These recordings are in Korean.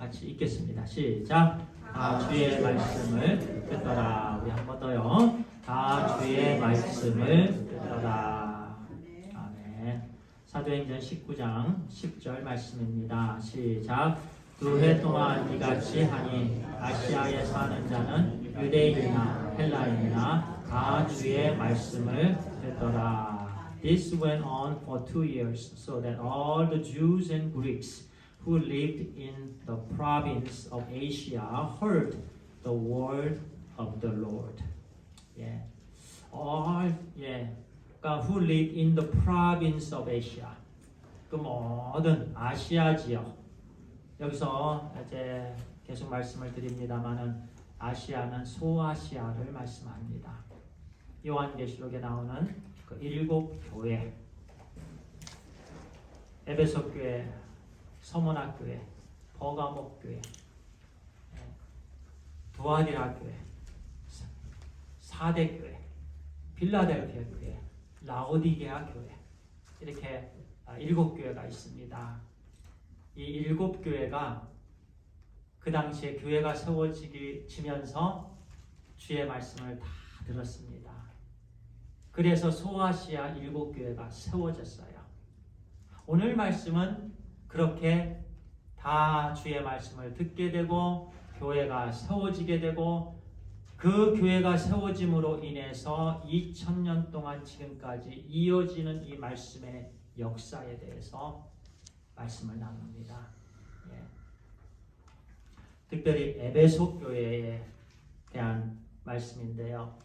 같이 읽겠습니다. 시작. 다 주의 말씀을 듣더라. 우리 한 번 더요. 다 주의 말씀을 듣더라. 아멘. 사도행전 19장 10절 말씀입니다. 시작. 두 해 동안 이같이 하니 아시아에 사는 자는 유대인이나 헬라인이나 다 주의 말씀을 듣더라. This went on for 2 years, so that all the Jews and Greeks who lived in the province of Asia heard the word of the Lord. Yeah. All, yeah. 그러니까 who lived in the province of Asia. 그 모든 아시아 지역. 여기서 이제 계속 말씀을 드립니다만은 아시아는 소아시아를 말씀합니다. 요한계시록에 나오는 그 7 교회, 에베소 교회, 서머나 교회, 버가모 교회, 두아디라 교회, 사대 교회, 빌라델피아 교회, 라오디게아 교회, 이렇게 7 교회가 있습니다. 이 7 교회가 그 당시에 교회가 세워지면서 주의 말씀을 다 들었습니다. 그래서 소아시아 7 교회가 세워졌어요. 오늘 말씀은 그렇게 다 주의 말씀을 듣게 되고 교회가 세워지게 되고 그 교회가 세워짐으로 인해서 2000년 동안 지금까지 이어지는 이 말씀의 역사에 대해서 말씀을 나눕니다. 예. 특별히 에베소 교회에 대한 말씀인데요.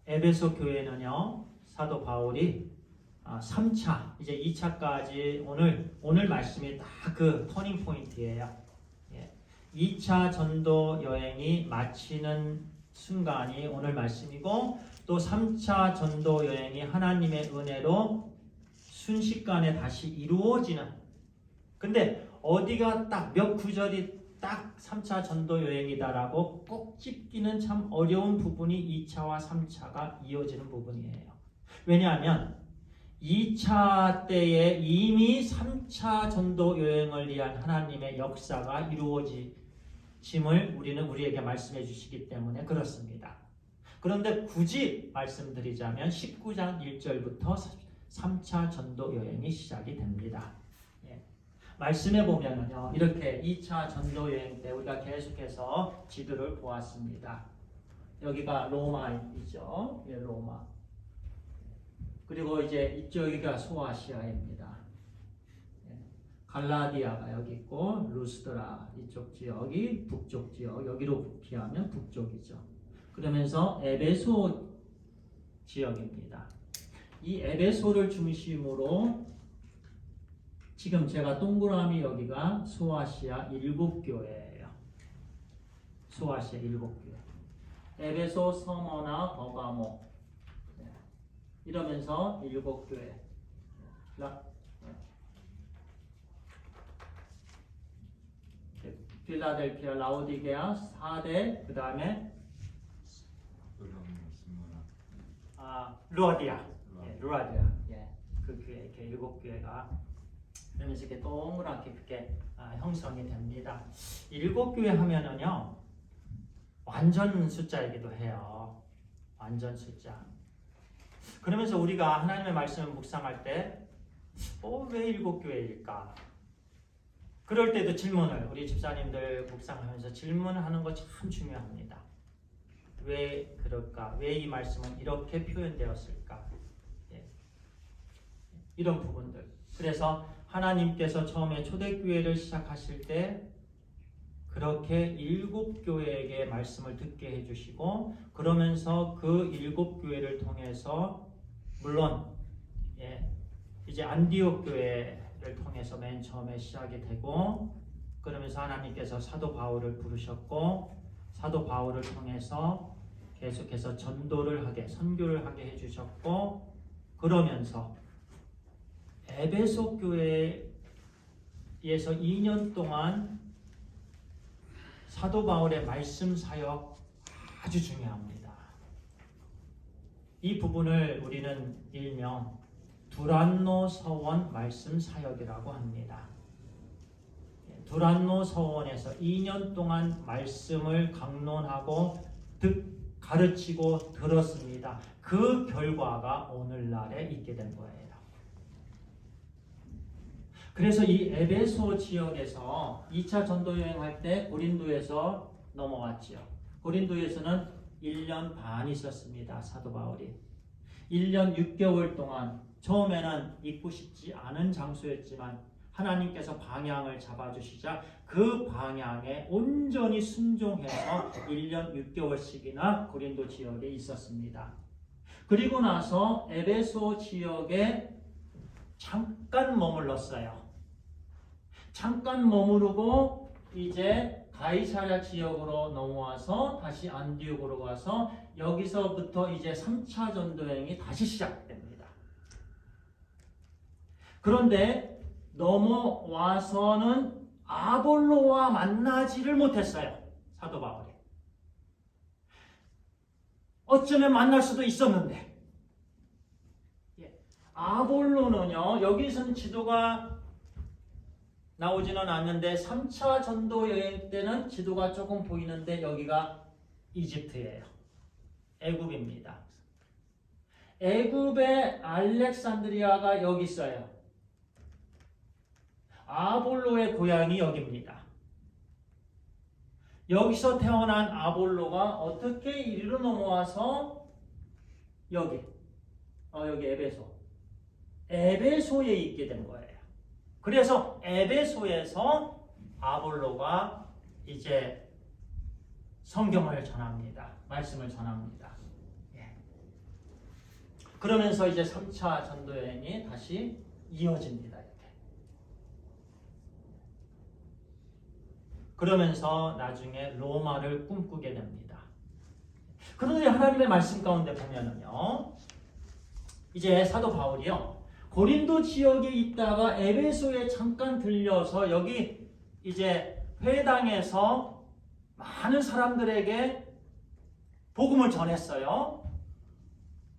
에베소 교회는요, 사도 바울이 3차, 이제 2차까지 오늘 말씀이 딱 그 터닝 포인트예요. 예. 2차 전도 여행이 마치는 순간이 오늘 말씀이고 또 3차 전도 여행이 하나님의 은혜로 순식간에 다시 이루어지는. 근데 어디가 딱 몇 구절이 딱 3차 전도 여행이다라고 꼭 찝기는 참 어려운 부분이 2차와 3차가 이어지는 부분이에요. 왜냐하면 2차 때에 이미 3차 전도 여행을 위한 하나님의 역사가 이루어짐을 우리에게 말씀해 주시기 때문에 그렇습니다. 그런데 굳이 말씀드리자면 19장 1절부터 3차 전도 여행이 시작이 됩니다. 예. 말씀해 보면은요, 이렇게 2차 전도 여행 때 우리가 계속해서 지도를 보았습니다. 여기가 로마이죠. 예, 로마. 그리고 이제 이쪽이가 소아시아입니다. 갈라디아가 여기 있고 루스드라 이쪽 지역이 북쪽 지역, 여기로 비하면 북쪽이죠. 그러면서 에베소 지역입니다. 이 에베소를 중심으로 지금 제가 동그라미 여기가 소아시아 7 교회예요. 소아시아 7 교회. 에베소, 서머나, 버가모 이러면서 7 교회. 필라델피아, 라오디게아, 사대, 그 다음에 루아디아. 예, 루아디아. 예, 그 교회, 이렇게 7 교회가 그러면서 이렇게 동그랗게 이렇게 형성이 됩니다. 7 교회 하면은요, 완전 숫자이기도 해요. 완전 숫자. 그러면서 우리가 하나님의 말씀을 묵상할 때 왜 7 교회일까? 그럴 때도 질문을 우리 집사님들 묵상하면서 질문하는 거 참 중요합니다. 왜 그럴까? 왜 이 말씀은 이렇게 표현되었을까? 예. 이런 부분들. 그래서 하나님께서 처음에 초대교회를 시작하실 때 그렇게 7 교회에게 말씀을 듣게 해주시고 그러면서 그 7 교회를 통해서 물론 이제 안디옥 교회를 통해서 맨 처음에 시작이 되고, 그러면서 하나님께서 사도 바울을 부르셨고, 사도 바울을 통해서 계속해서 전도를 하게, 선교를 하게 해주셨고, 그러면서 에베소 교회에서 2년 동안 사도 바울의 말씀 사역 아주 중요합니다. 이 부분을 우리는 일명 두란노 서원 말씀 사역이라고 합니다. 두란노 서원에서 2년 동안 말씀을 강론하고 가르치고 들었습니다. 그 결과가 오늘날에 있게 된 거예요. 그래서 이 에베소 지역에서 2차 전도 여행할 때 고린도에서 넘어왔지요. 고린도에서는 1년 반 있었습니다. 사도 바울이 1년 6개월 동안, 처음에는 있고 싶지 않은 장소였지만 하나님께서 방향을 잡아주시자 그 방향에 온전히 순종해서 1년 6개월씩이나 고린도 지역에 있었습니다. 그리고 나서 에베소 지역에 잠깐 머물렀어요. 잠깐 머무르고 이제 가이사랴 지역으로 넘어와서 다시 안디옥으로 가서 여기서부터 이제 3차 전도여행이 다시 시작됩니다. 그런데 넘어와서는 아볼로와 만나지를 못했어요. 사도 바울이. 어쩌면 만날 수도 있었는데, 아볼로는요, 여기서는 지도가 나오지는 않는데 3차 전도 여행 때는 지도가 조금 보이는데 여기가 이집트예요. 애굽입니다. 애굽의 알렉산드리아가 여기 있어요. 아볼로의 고향이 여기입니다. 여기서 태어난 아볼로가 어떻게 이리로 넘어와서 여기 에베소에 있게 된 거예요. 그래서 에베소에서 아볼로가 이제 성경을 전합니다. 말씀을 전합니다. 그러면서 이제 3차 전도 여행이 다시 이어집니다. 이렇게. 그러면서 나중에 로마를 꿈꾸게 됩니다. 그런데 하나님의 말씀 가운데 보면은요, 이제 사도 바울이요, 고린도 지역에 있다가 에베소에 잠깐 들려서 여기 이제 회당에서 많은 사람들에게 복음을 전했어요.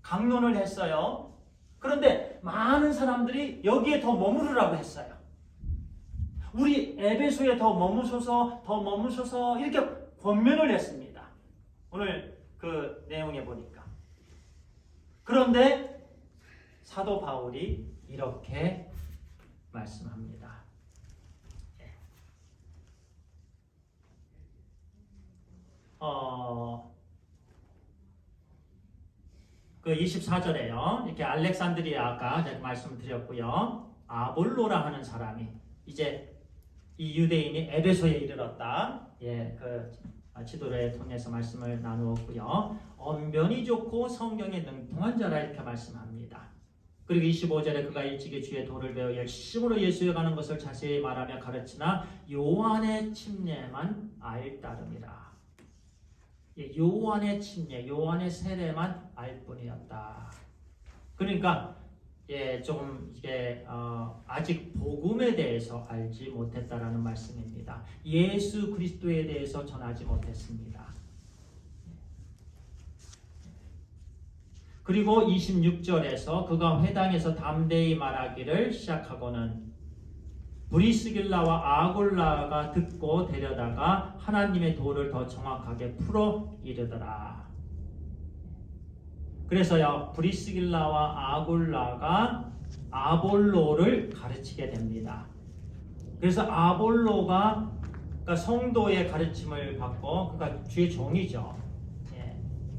강론을 했어요. 그런데 많은 사람들이 여기에 더 머무르라고 했어요. 우리 에베소에 더 머무셔서 이렇게 권면을 했습니다. 오늘 그 내용에 보니까. 그런데 사도 바울이 이렇게 말씀합니다. 그 24절에요. 이렇게 알렉산드리아 아까 제가 말씀을 드렸고요. 아볼로라 하는 사람이 이제 이 유대인이 에베소에 이르렀다. 그 지도를 통해서 말씀을 나누었고요. 언변이 좋고 성경에 능통한 자라 이렇게 말씀합니다. 그리고 25절에 그가 일찍이 주의 도를 배워 열심으로 예수에 가는 것을 자세히 말하며 가르치나 요한의 침례만 알 따름이라. 요한의 침례, 요한의 세례만 알 뿐이었다. 그러니까 조금 이게 아직 복음에 대해서 알지 못했다라는 말씀입니다. 예수 그리스도에 대해서 전하지 못했습니다. 그리고 26절에서 그가 회당에서 담대히 말하기를 시작하고는 브리스길라와 아굴라가 듣고 데려다가 하나님의 도를 더 정확하게 풀어 이르더라. 그래서요, 브리스길라와 아굴라가 아볼로를 가르치게 됩니다. 그래서 아볼로가 그러니까 성도의 가르침을 받고, 그러니까 주의 종이죠.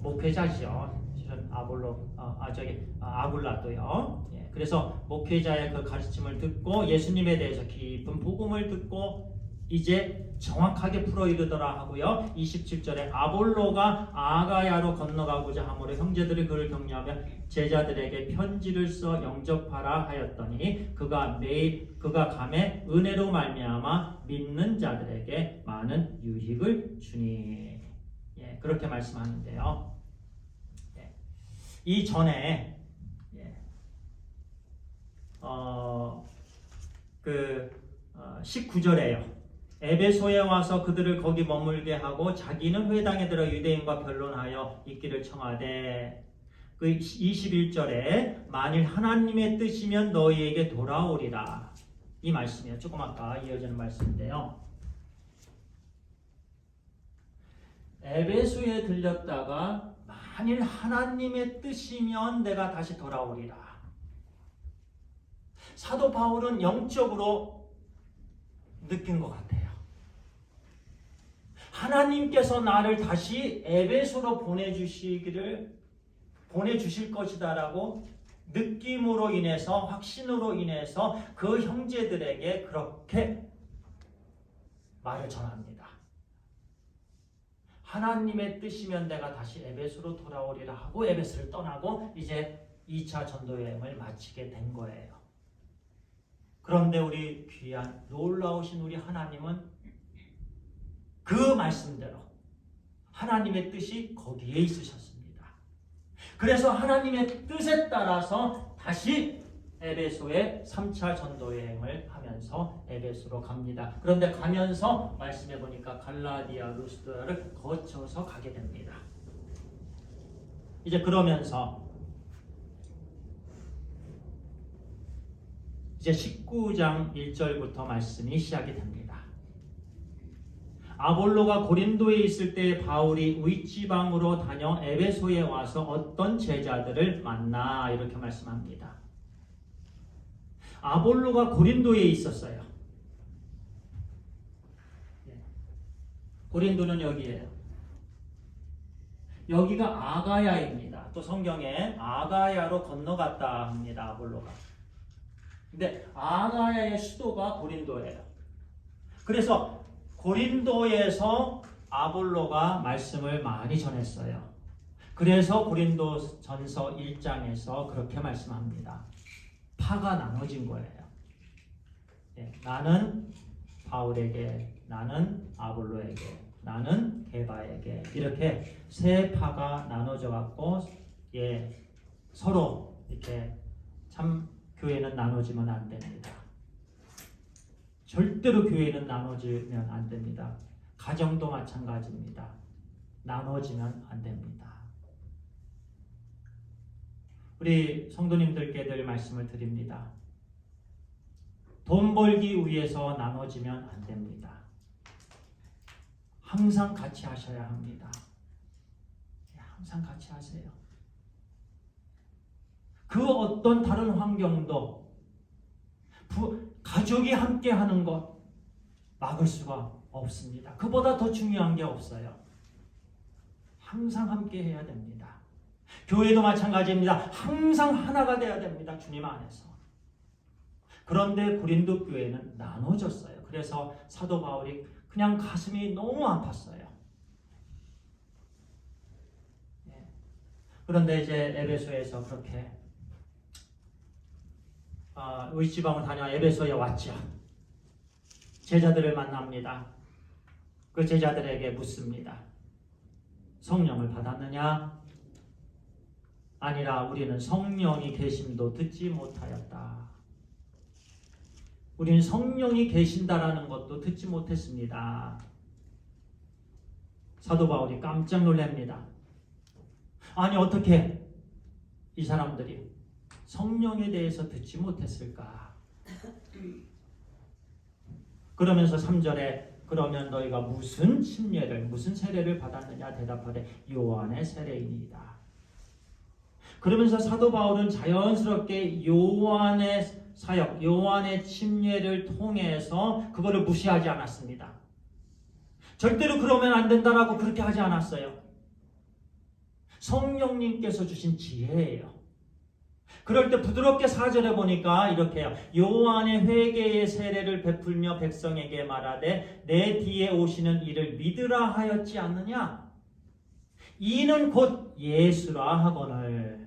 목회자죠. 아볼로, 아굴라도요. 그래서 목회자의 그 가르침을 듣고 예수님에 대해서 깊은 복음을 듣고 이제 정확하게 풀어 이르더라 하고요. 27절에 아볼로가 아가야로 건너가고자 하므로 형제들이 그를 격려하며 제자들에게 편지를 써 영접하라 하였더니 그가 감에 은혜로 말미암아 믿는 자들에게 많은 유익을 주니. 예, 그렇게 말씀하는데요. 예, 이 전에 19절에요. 에베소에 와서 그들을 거기 머물게 하고 자기는 회당에 들어 유대인과 변론하여 있기를 청하되, 그 21절에 만일 하나님의 뜻이면 너희에게 돌아오리라. 이 말씀이에요. 조금 아까 이어지는 말씀인데요. 에베소에 들렸다가 만일 하나님의 뜻이면 내가 다시 돌아오리라. 사도 바울은 영적으로 느낀 것 같아요. 하나님께서 나를 다시 에베소로 보내주실 것이다라고 느낌으로 인해서, 확신으로 인해서 그 형제들에게 그렇게 말을 전합니다. 하나님의 뜻이면 내가 다시 에베소로 돌아오리라 하고 에베소를 떠나고 이제 2차 전도 여행을 마치게 된 거예요. 그런데 우리 귀한 놀라우신 우리 하나님은 그 말씀대로 하나님의 뜻이 거기에 있으셨습니다. 그래서 하나님의 뜻에 따라서 다시 에베소에 3차 전도 여행을 하면서 에베소로 갑니다. 그런데 가면서 말씀해 보니까 갈라디아, 루스드라를 거쳐서 가게 됩니다. 이제 그러면서 이제 19장 1절부터 말씀이 시작이 됩니다. 아볼로가 고린도에 있을 때 바울이 윗지방으로 다녀 에베소에 와서 어떤 제자들을 만나, 이렇게 말씀합니다. 아볼로가 고린도에 있었어요. 고린도는 여기예요. 여기가 아가야입니다. 또 성경에 아가야로 건너갔다 합니다. 아볼로가. 근데 아가야의 수도가 고린도예요. 그래서 고린도에서 아볼로가 말씀을 많이 전했어요. 그래서 고린도전서 1장에서 그렇게 말씀합니다. 파가 나눠진 거예요. 나는 바울에게, 나는 아볼로에게, 나는 게바에게, 이렇게 세 파가 나눠져 갖고 서로 이렇게, 참 교회는 나눠지면 안 됩니다. 절대로 교회는 나눠지면 안 됩니다. 가정도 마찬가지입니다. 나눠지면 안 됩니다. 우리 성도님들께 늘 말씀을 드립니다. 돈 벌기 위해서 나눠지면 안 됩니다. 항상 같이 하셔야 합니다. 항상 같이 하세요. 그 어떤 다른 환경도 가족이 함께 하는 것 막을 수가 없습니다. 그보다 더 중요한 게 없어요. 항상 함께 해야 됩니다. 교회도 마찬가지입니다. 항상 하나가 돼야 됩니다. 주님 안에서. 그런데 고린도 교회는 나눠졌어요. 그래서 사도 바울이 그냥 가슴이 너무 아팠어요. 그런데 이제 에베소에서 그렇게 윗지방을 다녀 에베소에 왔죠. 제자들을 만납니다. 그 제자들에게 묻습니다. 성령을 받았느냐? 아니라 우리는 성령이 계심도 듣지 못하였다. 우리는 성령이 계신다라는 것도 듣지 못했습니다. 사도 바울이 깜짝 놀랍니다. 아니, 어떻게 이 사람들이 성령에 대해서 듣지 못했을까? 그러면서 3절에 그러면 너희가 무슨 침례를, 무슨 세례를 받았느냐? 대답하되 요한의 세례이니이다. 그러면서 사도 바울은 자연스럽게 요한의 사역, 요한의 침례를 통해서 그거를 무시하지 않았습니다. 절대로 그러면 안 된다라고 그렇게 하지 않았어요. 성령님께서 주신 지혜예요. 그럴 때 부드럽게 4절에 보니까 이렇게 해요. 요한의 회개의 세례를 베풀며 백성에게 말하되 내 뒤에 오시는 이를 믿으라 하였지 않느냐? 이는 곧 예수라 하거늘.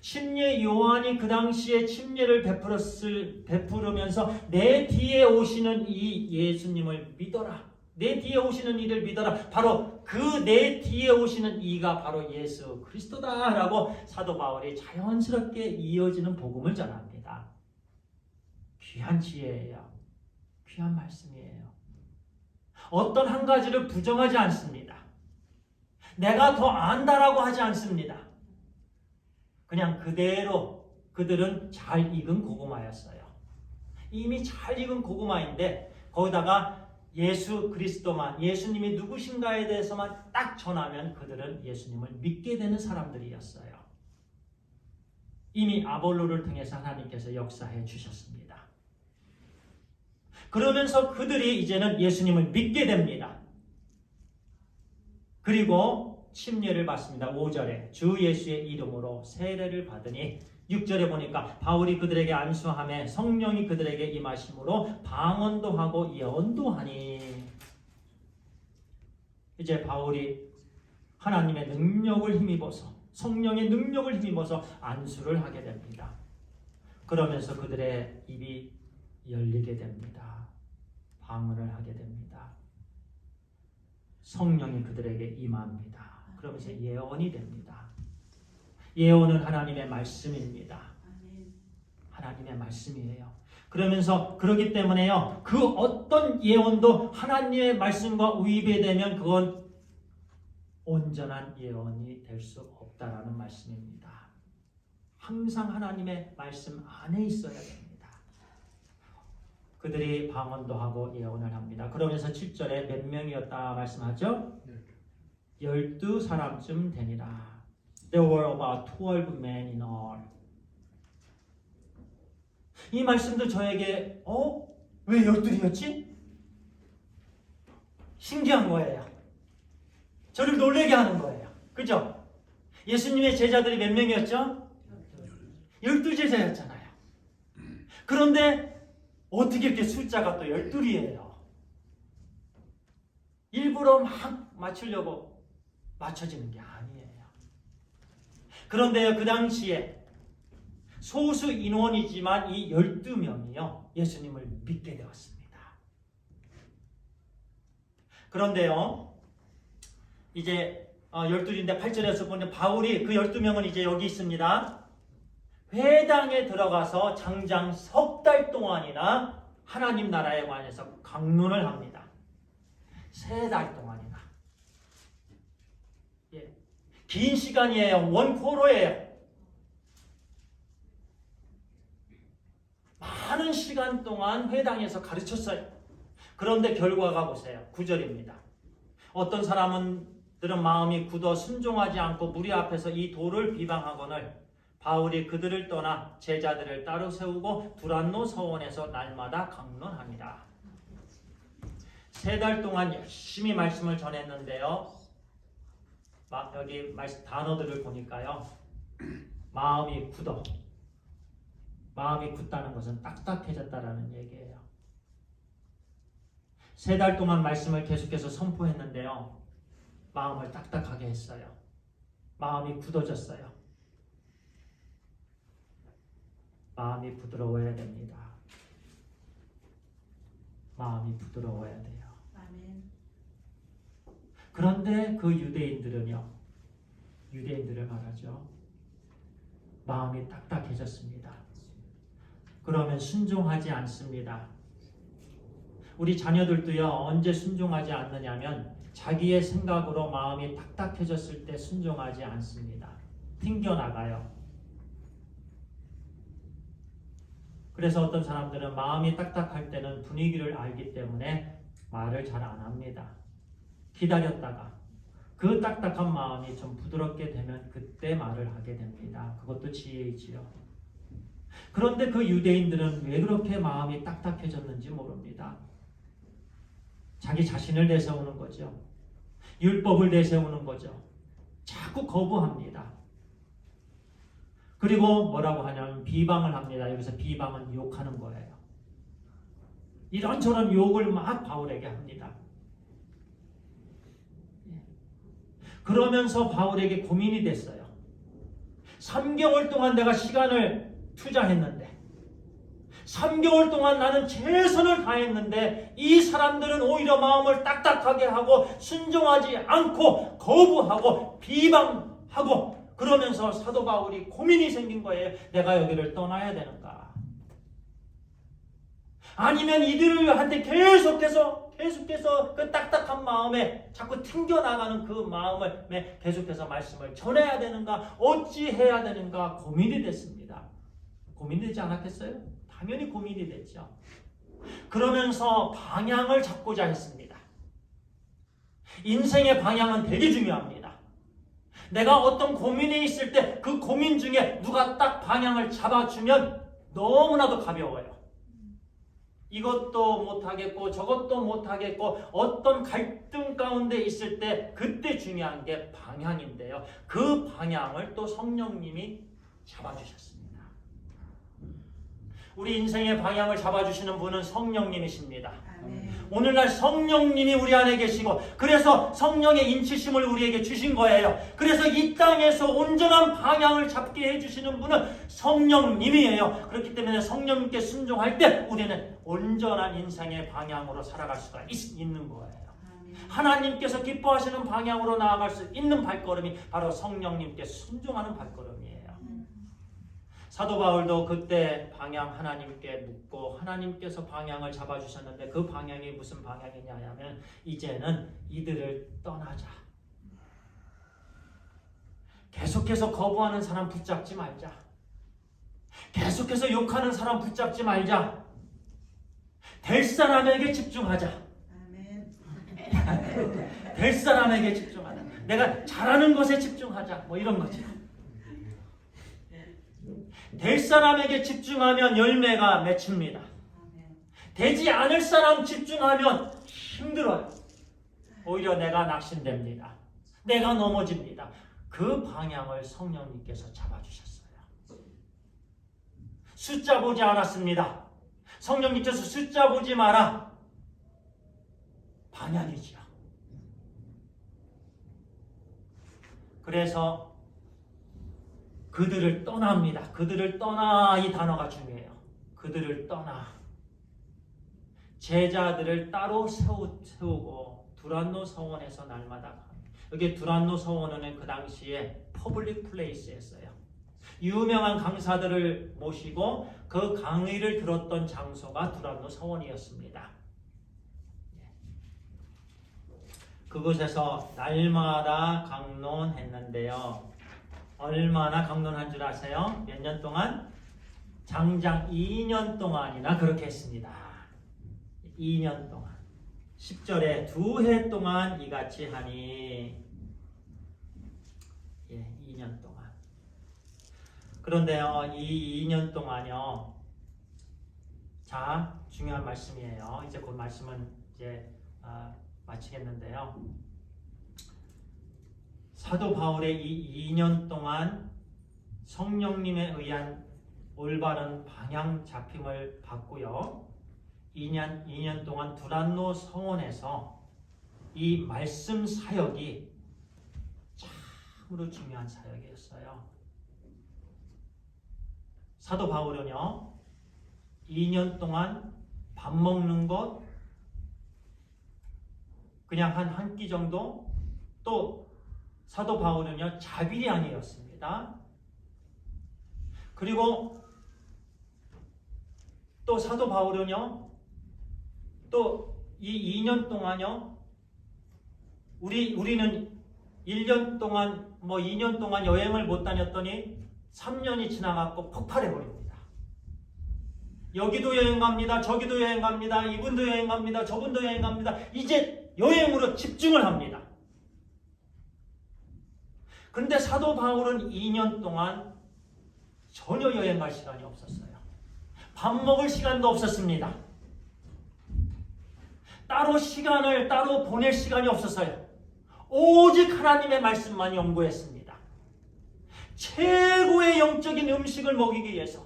침례 요한이 그 당시에 침례를 베풀으면서 내 뒤에 오시는 이 예수님을 믿어라. 내 뒤에 오시는 이를 믿어라. 바로 그 내 뒤에 오시는 이가 바로 예수 그리스도다라고 사도 바울이 자연스럽게 이어지는 복음을 전합니다. 귀한 지혜예요. 귀한 말씀이에요. 어떤 한 가지를 부정하지 않습니다. 내가 더 안다라고 하지 않습니다. 그냥 그대로 그들은 잘 익은 고구마였어요. 이미 잘 익은 고구마인데 거기다가 예수 그리스도만, 예수님이 누구신가에 대해서만 딱 전하면 그들은 예수님을 믿게 되는 사람들이었어요. 이미 아볼로를 통해서 하나님께서 역사해 주셨습니다. 그러면서 그들이 이제는 예수님을 믿게 됩니다. 그리고 침례를 받습니다. 5절에 주 예수의 이름으로 세례를 받으니 6절에 보니까 바울이 그들에게 안수하며 성령이 그들에게 임하심으로 방언도 하고 예언도 하니 이제 바울이 하나님의 능력을 힘입어서 성령의 능력을 힘입어서 안수를 하게 됩니다. 그러면서 그들의 입이 열리게 됩니다. 방언을 하게 됩니다. 성령이 그들에게 임합니다. 그러면서 예언이 됩니다. 예언은 하나님의 말씀입니다. 하나님의 말씀이에요. 그러면서 그렇기 때문에요. 그 어떤 예언도 하나님의 말씀과 위배되면 그건 온전한 예언이 될 수 없다라는 말씀입니다. 항상 하나님의 말씀 안에 있어야 됩니다. 그들이 방언도 하고 예언을 합니다. 그러면서 7절에 몇 명이었다 말씀하죠? 12사람쯤 되니라. There were about 12 men in all. 이 말씀도 저에게 왜 12이었지? 신기한 거예요. 저를 놀라게 하는 거예요. 그죠? 예수님의 제자들이 몇 명이었죠? 12제자였잖아요. 그런데 어떻게 이렇게 숫자가 또 12이에요? 일부러 막 맞추려고 맞춰지는 게 아니에요. 그런데요, 그 당시에 소수 인원이지만 이 12명이요, 예수님을 믿게 되었습니다. 그런데요, 이제 12인데 8절에서 보면 바울이 그 12명은 이제 여기 있습니다. 회당에 들어가서 장장 석 달 동안이나 하나님 나라에 관해서 강론을 합니다. 3달 동안이나. 긴 시간이에요. 원포로예요. 많은 시간 동안 회당에서 가르쳤어요. 그런데 결과가 보세요. 9절입니다. 어떤 사람들은 마음이 굳어 순종하지 않고 무리 앞에서 이 도를 비방하거늘 바울이 그들을 떠나 제자들을 따로 세우고 두란노 서원에서 날마다 강론합니다. 3달 동안 열심히 말씀을 전했는데요. 여기 단어들을 보니까요. 마음이 굳어. 마음이 굳다는 것은 딱딱해졌다라는 얘기예요. 3달 동안 말씀을 계속해서 선포했는데요. 마음을 딱딱하게 했어요. 마음이 굳어졌어요. 마음이 부드러워야 됩니다. 마음이 부드러워야 돼요. 그런데 그 유대인들은요. 유대인들을 말하죠. 마음이 딱딱해졌습니다. 그러면 순종하지 않습니다. 우리 자녀들도요. 언제 순종하지 않느냐면 자기의 생각으로 마음이 딱딱해졌을 때 순종하지 않습니다. 튕겨나가요. 그래서 어떤 사람들은 마음이 딱딱할 때는 분위기를 알기 때문에 말을 잘 안 합니다. 기다렸다가 그 딱딱한 마음이 좀 부드럽게 되면 그때 말을 하게 됩니다. 그것도 지혜이지요. 그런데 그 유대인들은 왜 그렇게 마음이 딱딱해졌는지 모릅니다. 자기 자신을 내세우는 거죠. 율법을 내세우는 거죠. 자꾸 거부합니다. 그리고 뭐라고 하냐면 비방을 합니다. 여기서 비방은 욕하는 거예요. 이런저런 욕을 막 바울에게 합니다. 그러면서 바울에게 고민이 됐어요. 3개월 동안 내가 시간을 투자했는데 3개월 동안 나는 최선을 다했는데 이 사람들은 오히려 마음을 딱딱하게 하고 순종하지 않고 거부하고 비방하고 그러면서 사도 바울이 고민이 생긴 거예요. 내가 여기를 떠나야 되는가? 아니면 이들한테 계속해서 그 딱딱한 마음에 자꾸 튕겨나가는 그 마음을 계속해서 말씀을 전해야 되는가? 어찌 해야 되는가? 고민이 됐습니다. 고민되지 않았겠어요? 당연히 고민이 됐죠. 그러면서 방향을 잡고자 했습니다. 인생의 방향은 되게 중요합니다. 내가 어떤 고민이 있을 때 그 고민 중에 누가 딱 방향을 잡아주면 너무나도 가벼워요. 이것도 못하겠고 저것도 못하겠고 어떤 갈등 가운데 있을 때 그때 중요한 게 방향인데요. 그 방향을 또 성령님이 잡아주셨습니다. 우리 인생의 방향을 잡아주시는 분은 성령님이십니다. 오늘날 성령님이 우리 안에 계시고 그래서 성령의 인치심을 우리에게 주신 거예요. 그래서 이 땅에서 온전한 방향을 잡게 해주시는 분은 성령님이에요. 그렇기 때문에 성령님께 순종할 때 우리는 온전한 인생의 방향으로 살아갈 수가 있는 거예요. 하나님께서 기뻐하시는 방향으로 나아갈 수 있는 발걸음이 바로 성령님께 순종하는 발걸음이에요. 사도 바울도 그때 방향 하나님께 묻고 하나님께서 방향을 잡아주셨는데 그 방향이 무슨 방향이냐 하면 이제는 이들을 떠나자. 계속해서 거부하는 사람 붙잡지 말자. 계속해서 욕하는 사람 붙잡지 말자. 될 사람에게 집중하자. 될 사람에게 집중하자. 내가 잘하는 것에 집중하자. 뭐 이런 거지. 될 사람에게 집중하면 열매가 맺힙니다. 되지 않을 사람 집중하면 힘들어요. 오히려 내가 낙심됩니다. 내가 넘어집니다. 그 방향을 성령님께서 잡아주셨어요. 숫자 보지 않았습니다. 성령님께서 숫자 보지 마라. 방향이지요. 그래서 그들을 떠납니다. 그들을 떠나 이 단어가 중요해요. 그들을 떠나. 제자들을 따로 세우고 두란노 서원에서 날마다 갑니다. 여기 두란노 서원은 그 당시에 퍼블릭 플레이스였어요. 유명한 강사들을 모시고 그 강의를 들었던 장소가 두란노 서원이었습니다. 그곳에서 날마다 강론했는데요. 얼마나 강론한 줄 아세요? 몇 년 동안? 장장 2년 동안이나 그렇게 했습니다. 2년 동안. 10절에 2해 동안 이같이 하니 2년 동안. 그런데요, 이 2년 동안요. 자, 중요한 말씀이에요. 이제 그 말씀은 이제 마치겠는데요. 사도 바울의 이 2년 동안 성령님에 의한 올바른 방향 잡힘을 받고요. 2년 동안 두란노 성원에서 이 말씀 사역이 참으로 중요한 사역이었어요. 사도 바울은요, 2년 동안 밥 먹는 것 그냥 한 끼 정도, 또 사도 바울은요 자빌이 아니었습니다. 그리고 또 사도 바울은요 또 이 2년 동안요 우리는 1년 동안 2년 동안 여행을 못 다녔더니 3년이 지나갖고 폭발해 버립니다. 여기도 여행 갑니다. 저기도 여행 갑니다. 이분도 여행 갑니다. 저분도 여행 갑니다. 이제 여행으로 집중을 합니다. 그런데 사도 바울은 2년 동안 전혀 여행 갈 시간이 없었어요. 밥 먹을 시간도 없었습니다. 따로 보낼 시간이 없었어요. 오직 하나님의 말씀만 연구했습니다. 최고의 영적인 음식을 먹이기 위해서,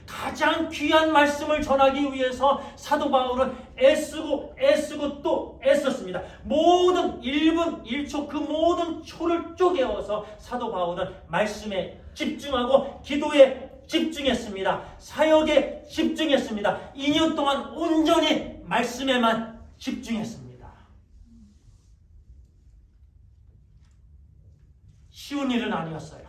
가장 귀한 말씀을 전하기 위해서 사도 바울은 애쓰고 또 애썼습니다. 모든 1분 1초 그 모든 초를 쪼개어서 사도 바울은 말씀에 집중하고 기도에 집중했습니다. 사역에 집중했습니다. 2년 동안 온전히 말씀에만 집중했습니다. 쉬운 일은 아니었어요.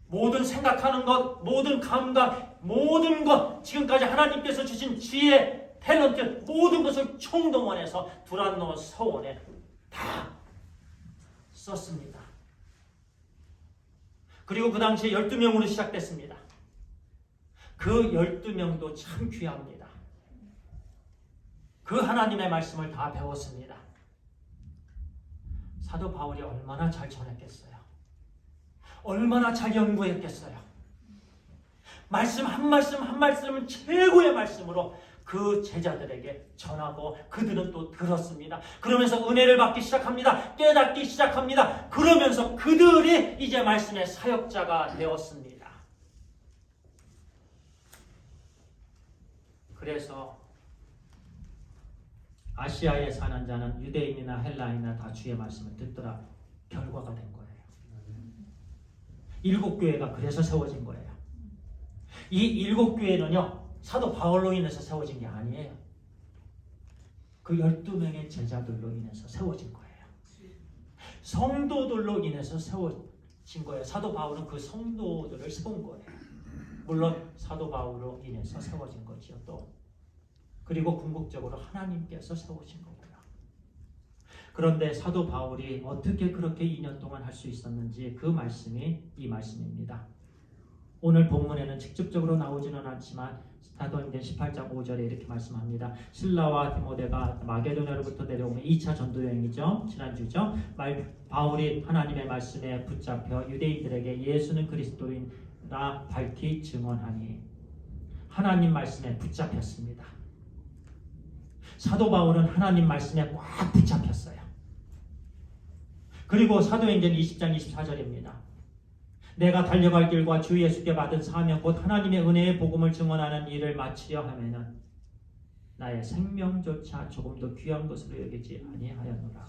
모든 생각하는 것, 모든 감각, 모든 것, 지금까지 하나님께서 주신 지혜, 탤런트, 모든 것을 총동원해서 두란노 서원에 다 썼습니다. 그리고 그 당시에 12명으로 시작됐습니다. 그 12명도 참 귀합니다. 그 하나님의 말씀을 다 배웠습니다. 사도 바울이 얼마나 잘 전했겠어요. 얼마나 잘 연구했겠어요. 말씀 한 말씀 한 말씀은 최고의 말씀으로 그 제자들에게 전하고 그들은 또 들었습니다. 그러면서 은혜를 받기 시작합니다. 깨닫기 시작합니다. 그러면서 그들이 이제 말씀의 사역자가 되었습니다. 그래서 아시아에 사는 자는 유대인이나 헬라인이나 다 주의 말씀을 듣더라. 결과가 된 거예요. 7교회가 그래서 세워진 거예요. 이 7교회는요, 사도 바울로 인해서 세워진 게 아니에요. 그 12명의 제자들로 인해서 세워진 거예요. 성도들로 인해서 세워진 거예요. 사도 바울은 그 성도들을 세운 거예요. 물론 사도 바울로 인해서 세워진 거지요. 또 그리고 궁극적으로 하나님께서 세우신 거고요. 그런데 사도 바울이 어떻게 그렇게 2년 동안 할 수 있었는지 그 말씀이 이 말씀입니다. 오늘 본문에는 직접적으로 나오지는 않지만 사도행전 18장 5절에 이렇게 말씀합니다. 실라와 디모데가 마게도냐로부터 내려오면 2차 전도여행이죠. 지난주죠. 바울이 하나님의 말씀에 붙잡혀 유대인들에게 예수는 그리스도인이라 밝히 증언하니 하나님 말씀에 붙잡혔습니다. 사도 바울은 하나님 말씀에 꽉 붙잡혔어요. 그리고 사도행전 20장 24절입니다. 내가 달려갈 길과 주 예수께 받은 사명 곧 하나님의 은혜의 복음을 증언하는 일을 마치려 하면은 나의 생명조차 조금도 귀한 것으로 여기지 아니하였노라.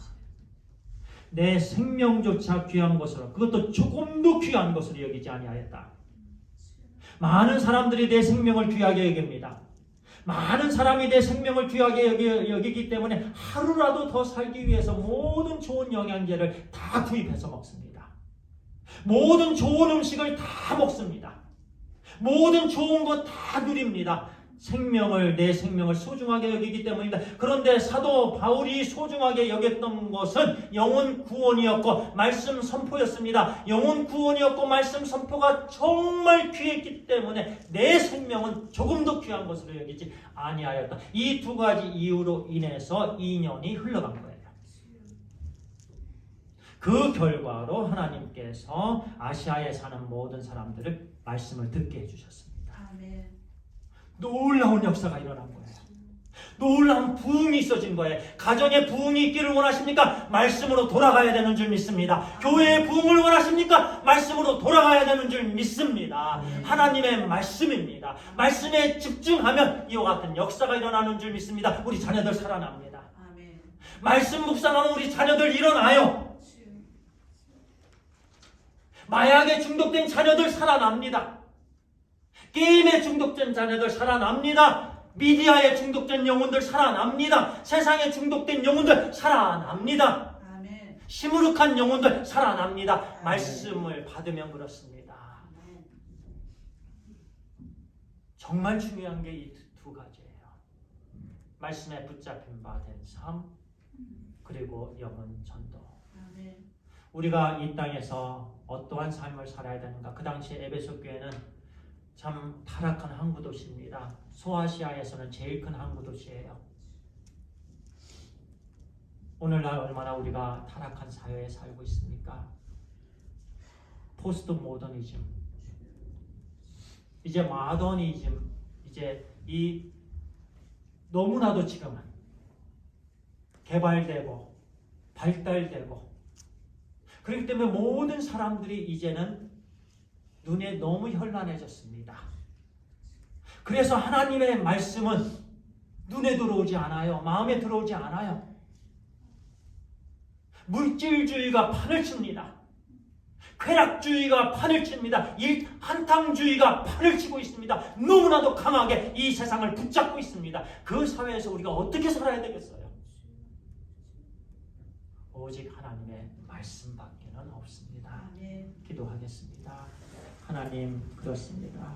내 생명조차 귀한 것으로, 그것도 조금도 귀한 것으로 여기지 아니하였다. 많은 사람들이 내 생명을 귀하게 여깁니다. 많은 사람이 내 생명을 귀하게 여기기 때문에 하루라도 더 살기 위해서 모든 좋은 영양제를 다 구입해서 먹습니다. 모든 좋은 음식을 다 먹습니다. 모든 좋은 것 다 누립니다. 내 생명을 소중하게 여기기 때문입니다. 그런데 사도 바울이 소중하게 여겼던 것은 영혼 구원이었고 말씀 선포였습니다. 영혼 구원이었고 말씀 선포가 정말 귀했기 때문에 내 생명은 조금도 귀한 것으로 여기지 아니하였다. 이 두 가지 이유로 인해서 2년이 흘러간 거예요. 그 결과로 하나님께서 아시아에 사는 모든 사람들을 말씀을 듣게 해주셨습니다. 아멘. 놀라운 역사가 일어난 거예요. 놀라운 부흥이 있어진 거예요. 가정에 부흥이 있기를 원하십니까? 말씀으로 돌아가야 되는 줄 믿습니다. 교회에 부흥을 원하십니까? 말씀으로 돌아가야 되는 줄 믿습니다. 하나님의 말씀입니다. 말씀에 집중하면 이와 같은 역사가 일어나는 줄 믿습니다. 우리 자녀들 살아납니다. 말씀 묵상하면 우리 자녀들 일어나요. 마약에 중독된 자녀들 살아납니다. 게임에 중독된 자녀들 살아납니다. 미디어에 중독된 영혼들 살아납니다. 세상에 중독된 영혼들 살아납니다. 아멘. 시무룩한 영혼들 살아납니다. 아멘. 말씀을 받으면 그렇습니다. 아멘. 정말 중요한 게 이 두 가지예요. 말씀에 붙잡힌 바 된 삶, 그리고 영혼 전도. 아멘. 우리가 이 땅에서 어떠한 삶을 살아야 되는가? 그 당시 에베소 교회는 참 타락한 항구 도시입니다. 소아시아에서는 제일 큰 항구 도시예요. 오늘날 얼마나 우리가 타락한 사회에 살고 있습니까? 포스트 모더니즘, 이제 마더니즘, 이제 이 너무나도 지금은 개발되고 발달되고 그렇기 때문에 모든 사람들이 이제는 눈에 너무 현란해졌습니다. 그래서 하나님의 말씀은 눈에 들어오지 않아요. 마음에 들어오지 않아요. 물질주의가 판을 칩니다. 쾌락주의가 판을 칩니다. 한탕주의가 판을 치고 있습니다. 너무나도 강하게 이 세상을 붙잡고 있습니다. 그 사회에서 우리가 어떻게 살아야 되겠어요? 오직 하나님의 말씀밖에는 없습니다. 기도하겠습니다. 하나님, 그렇습니다.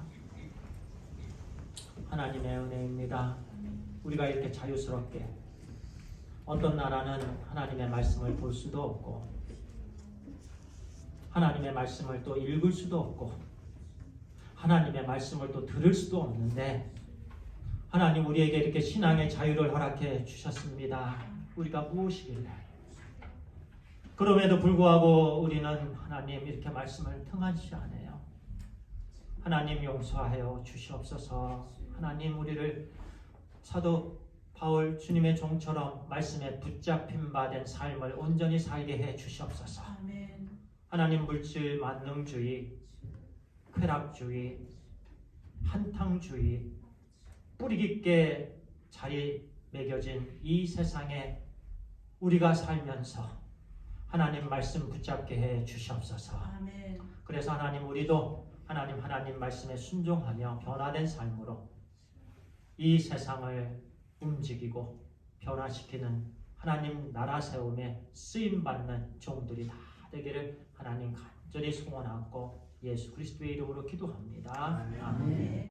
하나님의 은혜입니다. 우리가 이렇게 자유스럽게 어떤 나라는 하나님의 말씀을 볼 수도 없고 하나님의 말씀을 또 읽을 수도 없고 하나님의 말씀을 또 들을 수도 없는데 하나님 우리에게 이렇게 신앙의 자유를 허락해 주셨습니다. 우리가 무엇이길래 그럼에도 불구하고 우리는 하나님 이렇게 말씀을 등한시 안 해요. 하나님 용서하여 주시옵소서. 하나님 우리를 사도 바울 주님의 종처럼 말씀에 붙잡힌 바 된 삶을 온전히 살게 해 주시옵소서. 아멘. 하나님 물질 만능주의, 쾌락주의, 한탕주의, 뿌리 깊게 자리매겨진 이 세상에 우리가 살면서 하나님 말씀 붙잡게 해 주시옵소서. 아멘. 그래서 하나님 우리도 하나님 말씀에 순종하며 변화된 삶으로 이 세상을 움직이고 변화시키는 하나님 나라 세움에 쓰임받는 종들이 다 되기를 하나님 간절히 소원하고 예수 그리스도의 이름으로 기도합니다. 아멘.